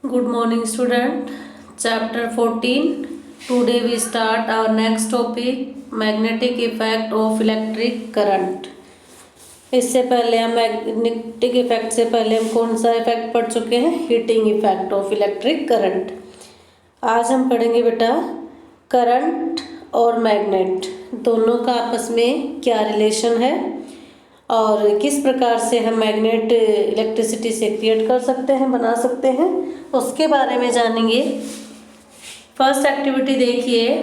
Good morning, student. Chapter 14. Today we start our next topic, magnetic effect of electric current. इससे पहले हम magnetic effect से पहले हम कौन सा इफेक्ट पढ़ चुके हैं? Heating effect of electric current. आज हम पढ़ेंगे बेटा करंट और मैग्नेट दोनों का आपस में क्या रिलेशन है और किस प्रकार से हम मैग्नेट इलेक्ट्रिसिटी से क्रिएट कर सकते हैं, बना सकते हैं, उसके बारे में जानेंगे। फर्स्ट एक्टिविटी देखिए,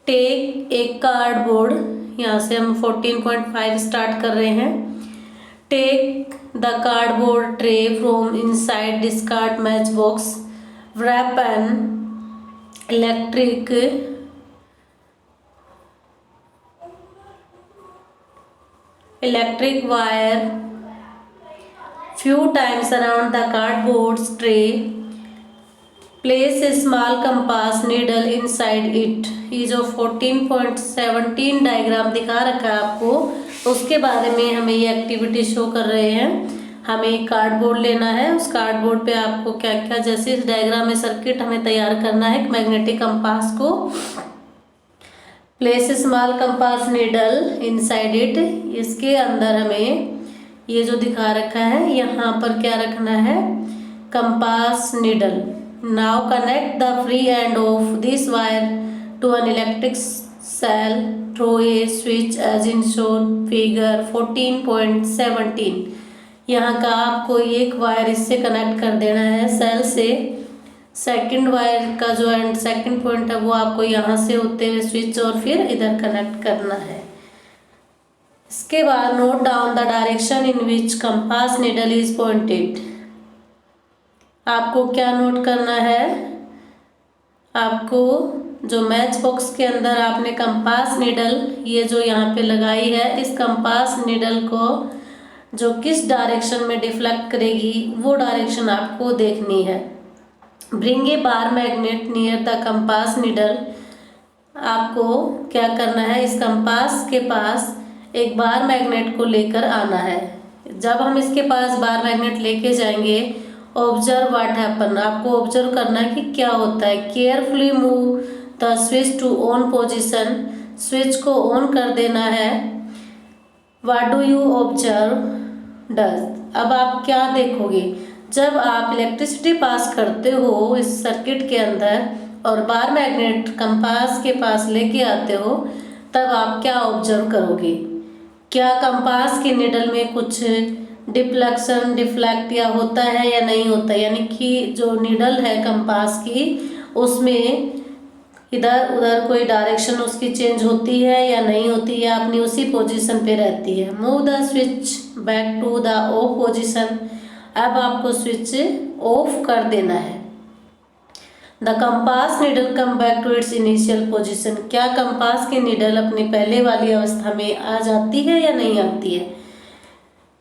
टेक एक कार्डबोर्ड, यहाँ से हम 14.5 स्टार्ट कर रहे हैं। Take the cardboard tray from inside discard match box, wrap an electric wire few times around the cardboard tray, place a small compass needle inside it। ये जो 14.17 डायग्राम दिखा रखा है आपको, उसके बारे में हमें ये एक्टिविटी शो कर रहे हैं। हमें एक कार्डबोर्ड लेना है, उस कार्डबोर्ड पे आपको क्या क्या, जैसे इस डायग्राम में सर्किट हमें तैयार करना है मैग्नेटिक कंपास को। Place small compass needle inside it, इसके अंदर हमें ये जो दिखा रखा है यहाँ पर क्या रखना है, compass needle. Now connect the free end of this wire to an electric cell through a switch as in shown figure 14.17। यहाँ का आपको एक वायर इससे कनेक्ट कर देना है सेल से। सेकंड वायर का जो एंड सेकंड पॉइंट है वो आपको यहाँ से होते हुए स्विच और फिर इधर कनेक्ट करना है। इसके बाद note down the direction in which compass needle is pointed. आपको क्या नोट करना है, आपको जो मैच बॉक्स के अंदर आपने कंपास नीडल ये जो यहाँ पे लगाई है, इस कंपास नीडल को जो किस डायरेक्शन में डिफ्लेक्ट करेगी वो डायरेक्शन आपको देखनी है। Bring a bar magnet near the compass needle. आपको क्या करना है, इस कंपास के पास एक बार मैग्नेट को लेकर आना है। जब हम इसके पास बार मैग्नेट लेके जाएंगे, ऑब्जर्व व्हाट हैपन, आपको ऑब्जर्व करना है कि क्या होता है। Carefully move the switch to on position, switch को ऑन कर देना है। What do you observe does, अब आप क्या देखोगे, जब आप इलेक्ट्रिसिटी पास करते हो इस सर्किट के अंदर और बार मैग्नेट कंपास के पास लेके आते हो, तब आप क्या ऑब्जर्व करोगे। क्या कंपास की निडल में कुछ डिफ्लेक्शन डिफ्लेक्ट या होता है या नहीं होता, यानी कि जो निडल है कंपास की उसमें इधर उधर कोई डायरेक्शन उसकी चेंज होती है या नहीं होती है, अपनी उसी पोजीशन पे रहती है। Move the switch back to the off position, अब आपको स्विच ऑफ कर देना है। The compass needle come back to its initial position, क्या कंपास की नीडल अपनी पहले वाली अवस्था में आ जाती है या नहीं आती है।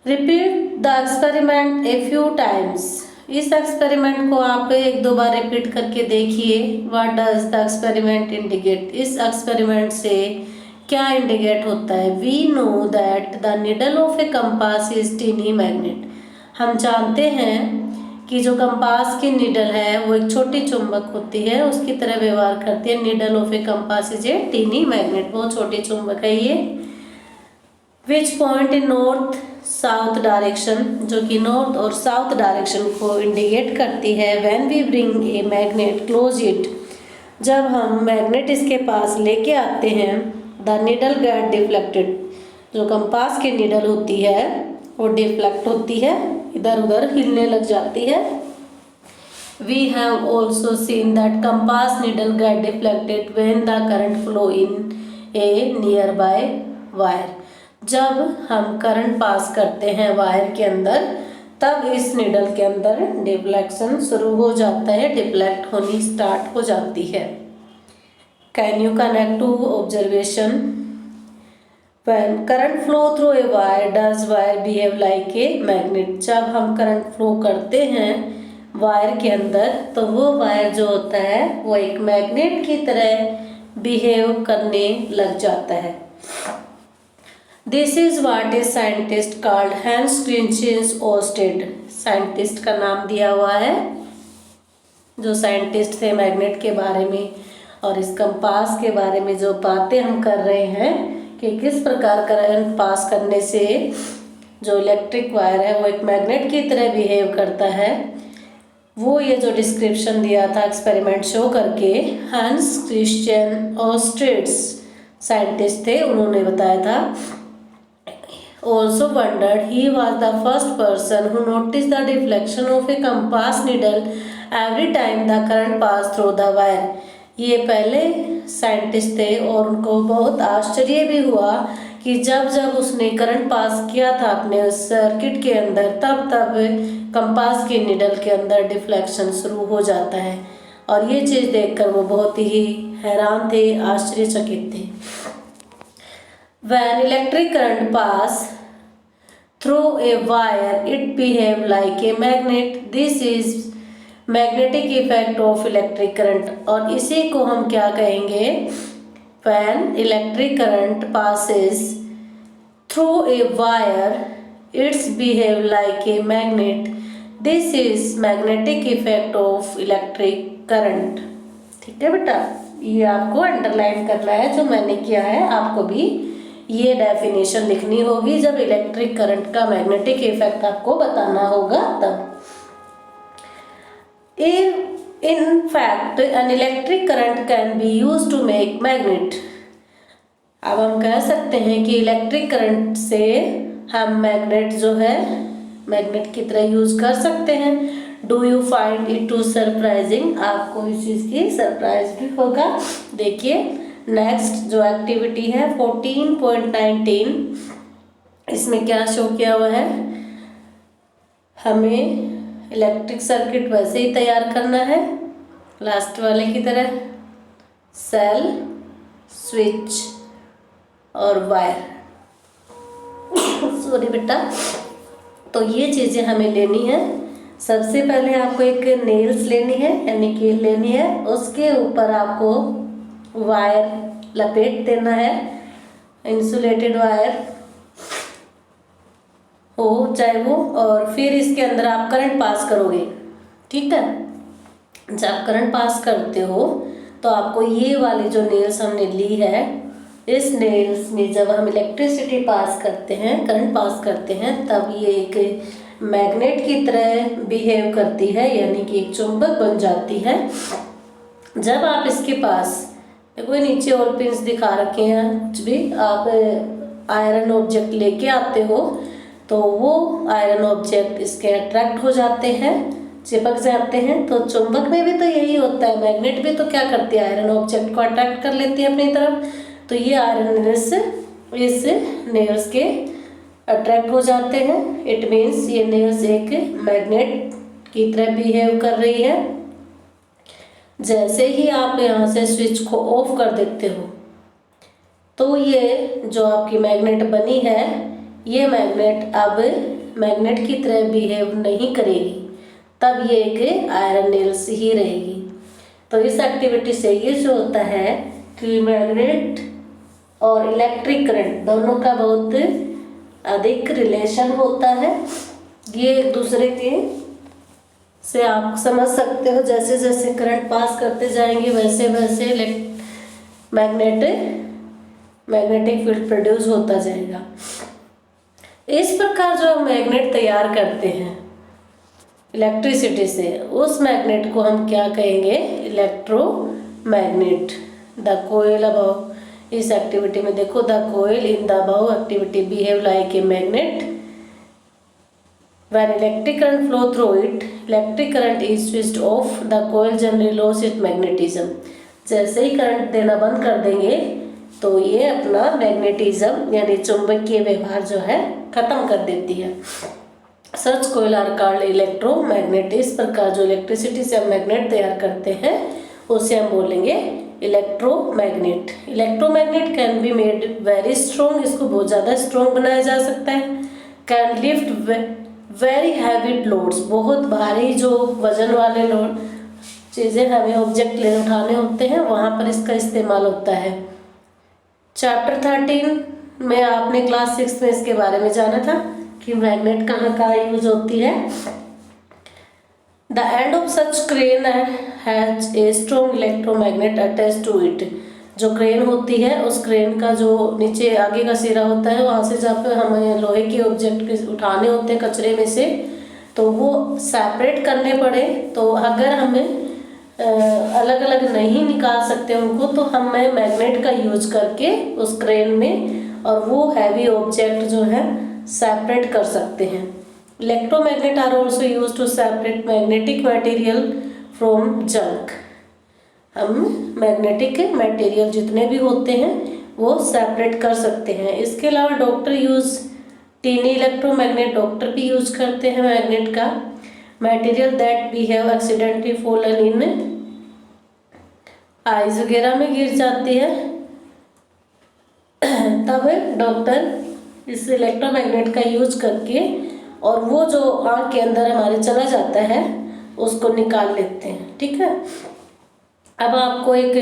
Repeat the experiment a few times, इस एक्सपेरिमेंट को आप एक दो बार रिपीट करके देखिए। What does the experiment indicate, इस एक्सपेरिमेंट से क्या इंडिकेट होता है। We know that the needle of a compass is tiny magnet, हम जानते हैं कि जो कंपास की नीडल है वो एक छोटी चुंबक होती है, उसकी तरह व्यवहार करती है। Needle of a compass is a tiny magnet, बहुत छोटी चुंबक है ये। Which point in north south direction, जो कि नॉर्थ और साउथ डायरेक्शन को इंडिकेट करती है। When we bring a magnet close it, जब हम मैग्नेट इसके पास लेके आते हैं, द नीडल गेट डिफ्लेक्टेड, जो कंपास की नीडल होती है वो डिफ्लेक्ट होती है, इधर उधर हिलने लग जाती है। We have also seen that compass needle get deflected when the current flow in a nearby wire, जब हम करंट पास करते हैं वायर के अंदर तब इस नीडल के अंदर डिफ्लेक्शन शुरू हो जाता है, डिफ्लेक्ट होनी स्टार्ट हो जाती है। Can you connect to observation. When current flow through a wire, does wire behave like a magnet, जब हम करंट फ्लो करते हैं वायर के अंदर तो वो वायर जो होता है वो एक मैग्नेट की तरह बिहेव करने लग जाता है। This is what a scientist called Hans Christian ousted, scientist का नाम दिया हुआ है जो साइंटिस्ट थे मैग्नेट के बारे में और इस कंपास के बारे में जो बातें हम कर रहे हैं कि किस प्रकार करंट पास करने से जो इलेक्ट्रिक वायर है वो एक मैग्नेट की तरह बिहेव करता है, वो ये जो डिस्क्रिप्शन दिया था एक्सपेरिमेंट शो करके हंस क्रिश्चियन ऑस्ट्रिट्स साइंटिस्ट थे, उन्होंने बताया था। Also wondered he was the first person who noticed the deflection of a compass needle every time the current passed through the wire। ये पहले साइंटिस्ट थे और उनको बहुत आश्चर्य भी हुआ कि जब जब उसने करंट पास किया था अपने उस सर्किट के अंदर तब तब कंपास के निडल के अंदर डिफ्लेक्शन शुरू हो जाता है। और ये चीज़ देखकर वो बहुत ही हैरान थे, आश्चर्यचकित थे। When electric current pass through a wire, it behave like a magnet. This is magnetic effect of electric current। और इसी को हम क्या कहेंगे? When electric current passes through a wire, it's behave like a magnet। This is magnetic effect of electric current। ठीक है बेटा, ये आपको अंडरलाइन करना है जो मैंने किया है, आपको भी ये डेफिनेशन लिखनी होगी जब इलेक्ट्रिक करंट का मैग्नेटिक इफेक्ट आपको बताना होगा तब। In fact an electric current can be use to make magnet. अब हम कह सकते हैं कि इलेक्ट्रिक करंट से हम मैग्नेट जो है मैग्नेट की तरह यूज कर सकते हैं। Do you find it too surprising? आपको इस चीज़ की सरप्राइज भी होगा। देखिए नेक्स्ट जो एक्टिविटी है 14.19, इसमें क्या शो किया हुआ है? हमें इलेक्ट्रिक सर्किट वैसे ही तैयार करना है लास्ट वाले की तरह, सेल, स्विच और वायर। सॉरी बेटा, तो ये चीज़ें हमें लेनी है। सबसे पहले आपको एक नेल्स लेनी है यानी कील लेनी है, उसके ऊपर आपको वायर लपेट देना है, इंसुलेटेड वायर हो चाहे वो, और फिर इसके अंदर आप करंट पास करोगे। ठीक है, जब करंट पास करते हो तो आपको ये वाली जो नेल्स हमने ली है, इस नेल्स में जब हम इलेक्ट्रिसिटी पास करते हैं, करंट पास करते हैं, तब ये एक मैग्नेट की तरह बिहेव करती है यानी कि एक चुंबक बन जाती है। जब आप इसके पास कोई नीचे और पिंस दिखा रखे हैं, कुछ भी आप आयरन ऑब्जेक्ट लेके आते हो तो वो आयरन ऑब्जेक्ट इसके अट्रैक्ट हो जाते हैं, चिपक जाते हैं। तो चुंबक में भी तो यही होता है, मैग्नेट भी तो क्या करती है, आयरन ऑब्जेक्ट को अट्रैक्ट कर लेती है अपनी तरफ। तो ये आयरन नेल्स इस नेल्स के अट्रैक्ट हो जाते हैं। इट मीन्स ये नेल्स एक मैग्नेट की तरह बिहेव कर रही है। जैसे ही आप यहाँ से स्विच को ऑफ कर देते हो तो ये जो आपकी मैग्नेट बनी है, ये मैग्नेट अब मैग्नेट की तरह बिहेव नहीं करेगी, तब ये एक आयरन नेल्स ही रहेगी। तो इस एक्टिविटी से ये जो होता है कि मैग्नेट और इलेक्ट्रिक करंट दोनों का बहुत अधिक रिलेशन होता है। ये एक दूसरे के से आप समझ सकते हो, जैसे जैसे करंट पास करते जाएंगे वैसे वैसे मैग्नेटिक फील्ड प्रोड्यूस होता जाएगा। इस प्रकार जो हम मैग्नेट तैयार करते हैं इलेक्ट्रिसिटी से, उस मैग्नेट को हम क्या कहेंगे? इलेक्ट्रोमैग्नेट। द कोयल अबव, इस एक्टिविटी में देखो, the coil in the above activity behave like a magnet. When electric current flow through it, electric current is switched off, the coil generally loses its magnetism। जैसे ही current देना बंद कर देंगे तो ये अपना मैग्नेटिज्म यानी चुंबकीय व्यवहार जो है खत्म कर देती है। सच कोयल आर कॉल्ड इलेक्ट्रोमैग्नेट। इस प्रकार जो इलेक्ट्रिसिटी से हम मैग्नेट तैयार करते हैं उसे हम बोलेंगे electromagnet. Electromagnet can be made very strong, इसको बहुत ज़्यादा स्ट्रॉन्ग बनाया जा सकता है। Can lift very heavy loads, बहुत भारी जो वजन वाले लोड चीज़ें हमें ऑब्जेक्ट ले उठाने होते हैं वहाँ पर इसका इस्तेमाल होता है। चैप्टर 13 में आपने क्लास 6 में इसके बारे में जाना था कि मैग्नेट कहाँ कहाँ यूज होती है। The end of such crane has a strong electromagnet attach to it. जो क्रेन होती है उस क्रेन का जो नीचे आगे का सिरा होता है, वहाँ से जब हमें लोहे के ऑब्जेक्ट उठाने होते हैं कचरे में से, तो वो सेपरेट करने पड़े, तो अगर हमें अलग अलग नहीं निकाल सकते उनको, तो हमें मैग्नेट का यूज करके उस क्रेन में और वो हैवी ऑब्जेक्ट जो है सेपरेट कर सकते हैं। Electromagnet are also use to separate magnetic material from junk. हम मैग्नेटिक मटेरियल जितने भी होते हैं वो सेपरेट कर सकते हैं। इसके अलावा doctor use tiny electromagnet, doctor भी यूज करते हैं मैग्नेट का। Material that we have accidentally fallen in eyes वगैरह में गिर जाती है, तब डॉक्टर इस इलेक्ट्रोमैग्नेट का यूज करके और वो जो आँख के अंदर हमारे चला जाता है उसको निकाल लेते हैं। ठीक है, अब आपको एक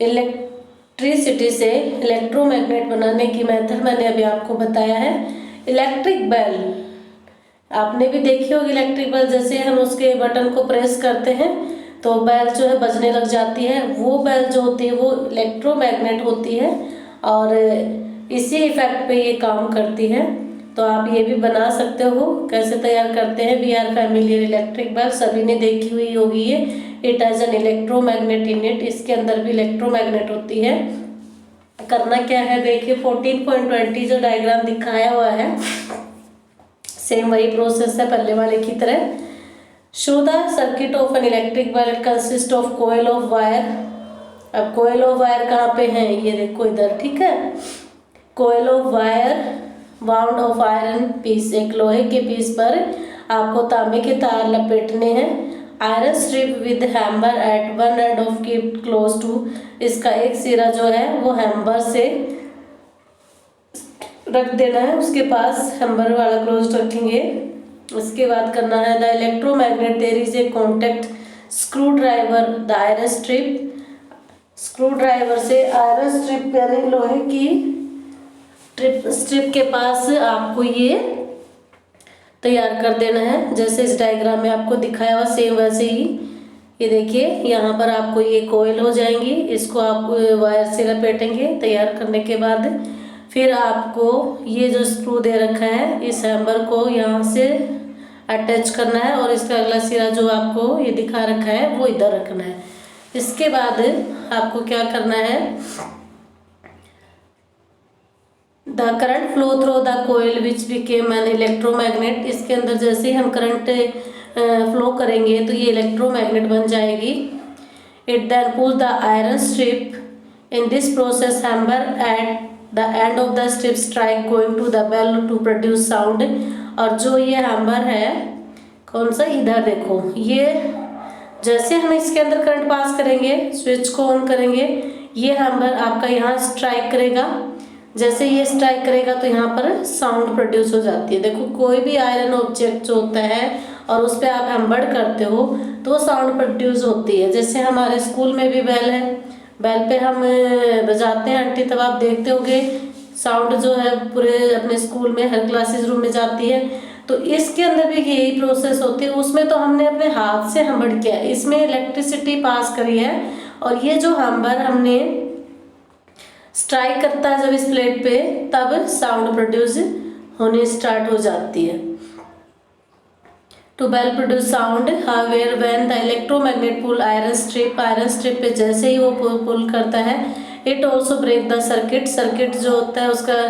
इलेक्ट्रिसिटी से इलेक्ट्रोमैग्नेट बनाने की मेथड मैंने अभी आपको बताया है। इलेक्ट्रिक बेल आपने भी देखी होगी। इलेक्ट्रिक बेल जैसे हम उसके बटन को प्रेस करते हैं तो बेल जो है बजने लग जाती है। वो बेल जो होती है वो इलेक्ट्रोमैग्नेट होती है और इसी इफेक्ट पे ये काम करती है। तो आप ये भी बना सकते हो। कैसे तैयार करते हैं? We are familiar electric bell, सभी ने देखी हुई होगी ये। It has an electromagnet in it, इसके अंदर भी इलेक्ट्रोमैग्नेट होती है। करना क्या है देखिए, 14.20 जो डायग्राम दिखाया हुआ है सेम वही प्रोसेस है पहले वाले की तरह। Show the circuit of an electric bell, it consist of coil of wire. अब कोयल ऑफ वायर कहाँ पे है? ये देखो इधर, ठीक है। Coil of wire wound of iron piece, एक लोहे के पीस पर आपको तांबे के तार लपेटने हैं। Iron strip with hammer at one end of keep close to, इसका एक सिरा जो है वो हैमर से रख देना है, उसके पास हैमर वाला क्लोज रखेंगे। उसके बाद करना है the electromagnet there is a contact screwdriver the iron strip, screwdriver से आयरन स्ट्रिप यानी लोहे की स्ट्रिप के पास आपको ये तैयार कर देना है। जैसे इस डायग्राम में आपको दिखाया हुआ सेम वैसे ही ये देखिए, यहाँ पर आपको ये कोयल हो जाएंगी, इसको आप वायर से लपेटेंगे। तैयार करने के बाद फिर आपको ये जो स्क्रू दे रखा है इस हैमर को यहाँ से अटैच करना है और इसका अगला सिरा जो आपको ये दिखा रखा है वो इधर रखना है। इसके बाद आपको क्या करना है, the current flow through the coil which became an electromagnet, इसके अंदर जैसे ही हम करंट फ्लो करेंगे तो ये इलेक्ट्रोमैग्नेट बन जाएगी। It then pull the iron strip in this process hammer at the end of the strip strike going to the bell to produce sound. और जो ये हैमर है कौन सा, इधर देखो, ये जैसे हम इसके अंदर करंट पास करेंगे, स्विच को ऑन करेंगे, ये हैमर आपका यहाँ स्ट्राइक करेगा। जैसे ये स्ट्राइक करेगा तो यहाँ पर साउंड प्रोड्यूस हो जाती है। देखो कोई भी आयरन ऑब्जेक्ट जो होता है और उस पर आप हैमर करते हो तो साउंड प्रोड्यूस होती है। जैसे हमारे स्कूल में भी बेल है, बेल पे हम बजाते हैं आंटी, तब आप देखते होगे साउंड जो है पूरे अपने स्कूल में हर क्लासेस रूम में जाती है। तो इसके अंदर भी यही प्रोसेस होती है। उसमें तो हमने अपने हाथ से हैमर किया, इसमें इलेक्ट्रिसिटी पास करी है और ये जो हैमर हमने स्ट्राइक करता है जब इस प्लेट पे, तब साउंड प्रोड्यूस होने स्टार्ट हो जाती है। To bell produce sound however when the electromagnet pull iron strip पे जैसे ही वो पुल करता है, it also break the circuit, circuit जो होता है उसका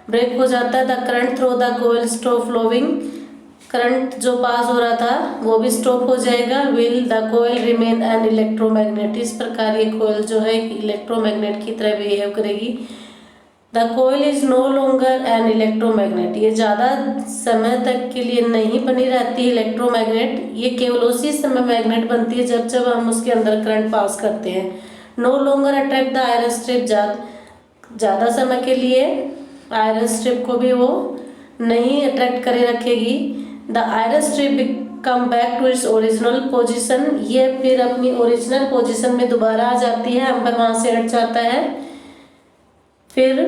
ब्रेक हो जाता है। The current through the coil stop flowing, current जो पास हो रहा था वो भी स्टॉप हो जाएगा। Will the coil remain an electromagnet, इस प्रकार ये कोयल जो है इलेक्ट्रोमैग्नेट की तरह बिहेव करेगी। The coil is no longer an electromagnet, ये ज़्यादा समय तक के लिए नहीं बनी रहती है इलेक्ट्रोमैग्नेट, ये केवल उसी समय मैग्नेट बनती है जब जब हम उसके अंदर करंट पास करते हैं। No longer attract the iron strip, ज़्यादा समय के लिए आयरन स्ट्रिप को भी वो नहीं अट्रैक्ट करे रखेगी। The iron strip come back to its original position, ये फिर अपनी ओरिजिनल पोजिशन में दोबारा आ जाती है, हैमर वहाँ से हट जाता है। फिर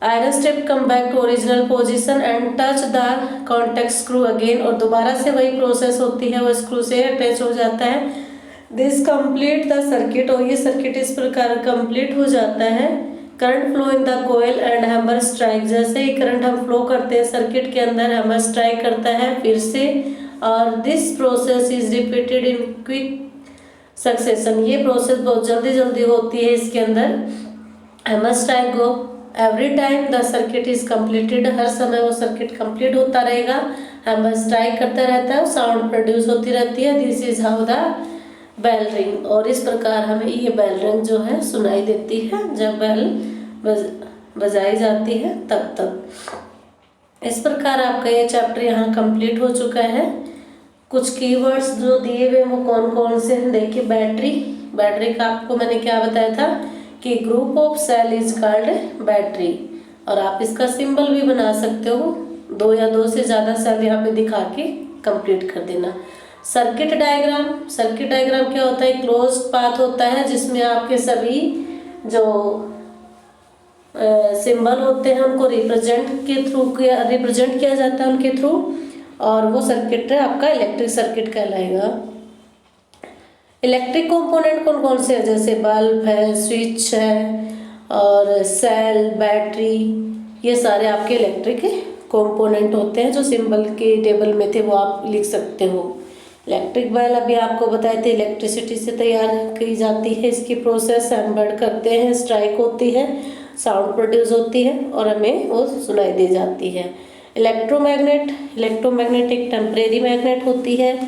iron strip come back to original position and touch the contact screw again, और दोबारा से वही प्रोसेस होती है, वो स्क्रू से अटैच हो जाता है। दिस कंप्लीट द सर्किट, और ये सर्किट इस प्रकार कंप्लीट हो जाता है। Current flow in the coil and hammer strike, जैसे ही करंट हम फ्लो करते हैं सर्किट के अंदर, हैमर स्ट्राइक करता है फिर से, और this process is repeated in quick succession, ये प्रोसेस बहुत जल्दी जल्दी होती है इसके अंदर। Hammer strike go every time the circuit is completed, हर समय वो सर्किट कंप्लीट होता रहेगा, हैमर स्ट्राइक करता रहता है, साउंड प्रोड्यूस होती रहती है। This is how the bell ring, और इस प्रकार हमें ये बेल रिंग जो है सुनाई देती है जब बेल बजाई जाती है तब। इस प्रकार आपका ये चैप्टर यहाँ कंप्लीट हो चुका है। कुछ कीवर्ड्स जो दिए हुए वो कौन कौन से हैं देखिए। बैटरी का आपको मैंने क्या बताया था कि group of cell is called battery, और आप इसका सिंबल भी बना सकते हो, 2 या 2 से ज़्यादा सेल यहाँ पे दिखा के कंप्लीट कर देना। सर्किट डायग्राम क्या होता है, क्लोज्ड पाथ होता है जिसमें आपके सभी जो सिंबल होते हैं उनको रिप्रेजेंट किया जाता है उनके थ्रू, और वो सर्किट आपका इलेक्ट्रिक सर्किट कहलाएगा। इलेक्ट्रिक कंपोनेंट कौन कौन से हैं, जैसे बल्ब है, स्विच है, और सेल, बैटरी, ये सारे आपके इलेक्ट्रिक कंपोनेंट होते हैं। जो सिंबल के टेबल में थे वो आप लिख सकते हो। इलेक्ट्रिक बेल अभी आपको बताए थे इलेक्ट्रिसिटी से तैयार की जाती है, इसकी प्रोसेस एम्बेड करते हैं, स्ट्राइक होती है, साउंड प्रोड्यूस होती है और हमें वो सुनाई दे जाती है। इलेक्ट्रोमैग्नेट एक टेम्परेरी मैग्नेट होती है,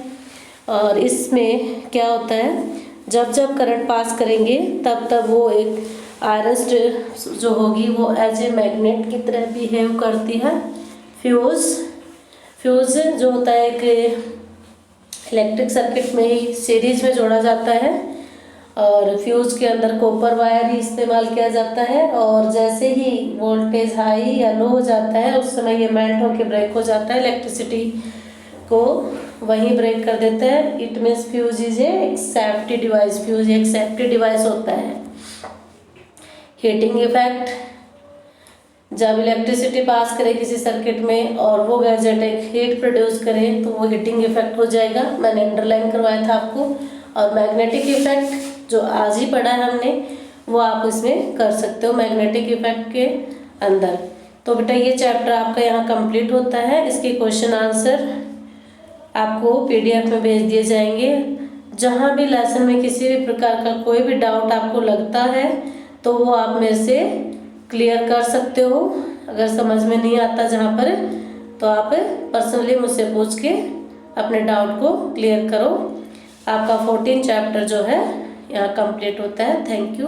और इसमें क्या होता है जब जब करंट पास करेंगे तब तब वो एक आयरन स्ट्रिप जो होगी वो एज ए मैग्नेट की तरह बिहेव करती है। फ्यूज जो होता है एक इलेक्ट्रिक सर्किट में ही सीरीज में जोड़ा जाता है, और फ्यूज के अंदर कॉपर वायर ही इस्तेमाल किया जाता है, और जैसे ही वोल्टेज हाई या लो हो जाता है उस समय ये मेल्ट होकर ब्रेक हो जाता है, इलेक्ट्रिसिटी को वहीं ब्रेक कर देता है। इट मीन्स फ्यूज इज एक सेफ्टी डिवाइस, फ्यूज एक सेफ्टी डिवाइस होता है। हीटिंग इफेक्ट, जब इलेक्ट्रिसिटी पास करे किसी सर्किट में और वो गैजेट एक हीट प्रोड्यूस करे तो वो हीटिंग इफेक्ट हो जाएगा, मैंने अंडरलाइन करवाया था आपको। और मैग्नेटिक इफेक्ट जो आज ही पढ़ा है हमने वो आप इसमें कर सकते हो मैग्नेटिक इफेक्ट के अंदर। तो बेटा ये चैप्टर आपका यहाँ कंप्लीट होता है। इसके क्वेश्चन आंसर आपको PDF में भेज दिए जाएंगे। जहाँ भी लेसन में किसी भी प्रकार का कोई भी डाउट आपको लगता है तो वो आप मेरे से क्लियर कर सकते हो। अगर समझ में नहीं आता जहाँ पर तो आप पर्सनली मुझसे पूछ के अपने डाउट को क्लियर करो। आपका 14 चैप्टर जो है यहाँ कंप्लीट होता है। Thank you.